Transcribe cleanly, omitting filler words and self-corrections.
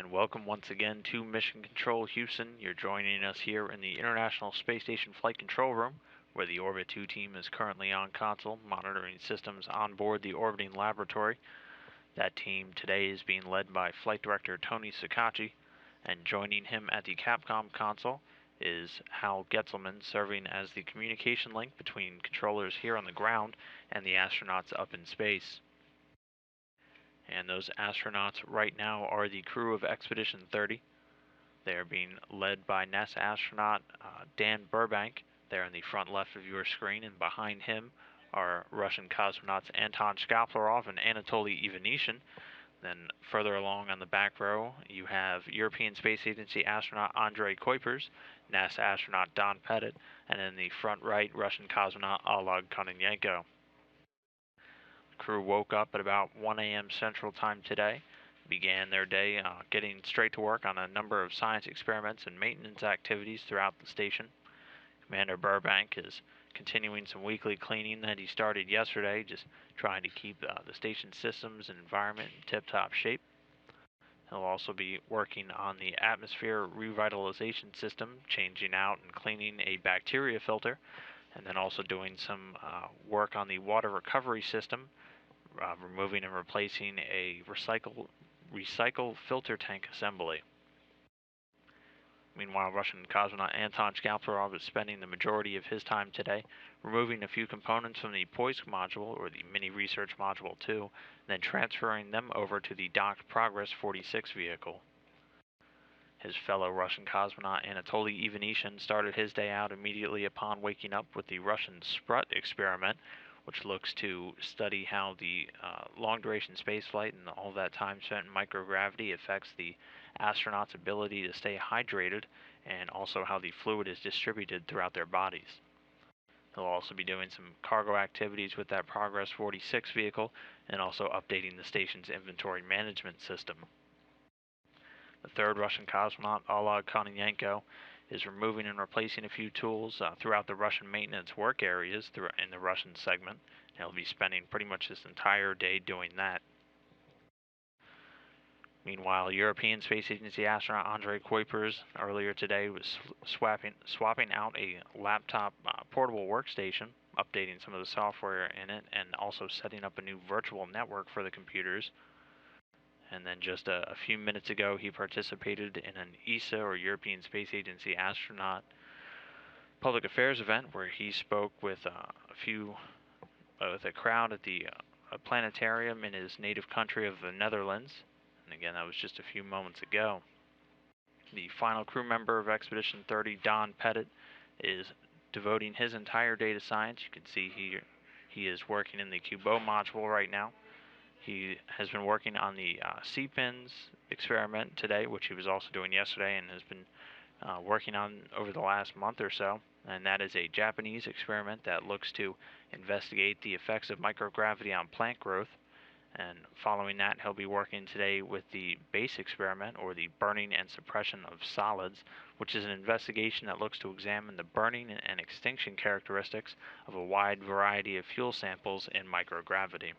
And welcome once again to Mission Control Houston. You're joining us here in the International Space Station Flight Control Room, where the Orbit 2 team is currently on console, monitoring systems on board the orbiting laboratory. That team today is being led by Flight Director Tony Sakachi, and joining him at the Capcom console is Hal Getzelman, serving as the communication link between controllers here on the ground and the astronauts up in space. And those astronauts right now are the crew of Expedition 30. They are being led by NASA astronaut Dan Burbank there in the front left of your screen, and behind him are Russian cosmonauts Anton Shkaplerov and Anatoly Ivanishin. Then further along on the back row, you have European Space Agency astronaut Andrei Kuipers, NASA astronaut Don Pettit, and in the front right, Russian cosmonaut Oleg Kononenko. Crew woke up at about 1 a.m. Central Time today, began their day getting straight to work on a number of science experiments and maintenance activities throughout the station. Commander Burbank is continuing some weekly cleaning that he started yesterday, just trying to keep the station systems and environment in tip-top shape. He'll also be working on the atmosphere revitalization system, changing out and cleaning a bacteria filter, and then also doing some work on the water recovery system, removing and replacing a recycle filter tank assembly. Meanwhile, Russian cosmonaut Anton Shkaplerov is spending the majority of his time today removing a few components from the Poisk module, or the mini research module 2, and then transferring them over to the docked Progress 46 vehicle. His fellow Russian cosmonaut Anatoly Ivanishin started his day out immediately upon waking up with the Russian Sprut experiment, which looks to study how the long-duration spaceflight and all that time spent in microgravity affects the astronauts' ability to stay hydrated, and also how the fluid is distributed throughout their bodies. He'll also be doing some cargo activities with that Progress 46 vehicle, and also updating the station's inventory management system. The third Russian cosmonaut, Oleg Kononenko, is removing and replacing a few tools throughout the Russian maintenance work areas in the Russian segment. He'll be spending pretty much this entire day doing that. Meanwhile, European Space Agency astronaut Andrei Kuipers earlier today was swapping out a laptop portable workstation, updating some of the software in it, and also setting up a new virtual network for the computers. And then just a few minutes ago, he participated in an ESA, or European Space Agency astronaut, public affairs event where he spoke with with a crowd at the planetarium in his native country of the Netherlands. And again, that was just a few moments ago. The final crew member of Expedition 30, Don Pettit, is devoting his entire day to science. You can see he is working in the Cubo module right now. He has been working on the C-pins experiment today, which he was also doing yesterday, and has been working on over the last month or so. And that is a Japanese experiment that looks to investigate the effects of microgravity on plant growth. And following that, he'll be working today with the base experiment, or the burning and suppression of solids, which is an investigation that looks to examine the burning and extinction characteristics of a wide variety of fuel samples in microgravity.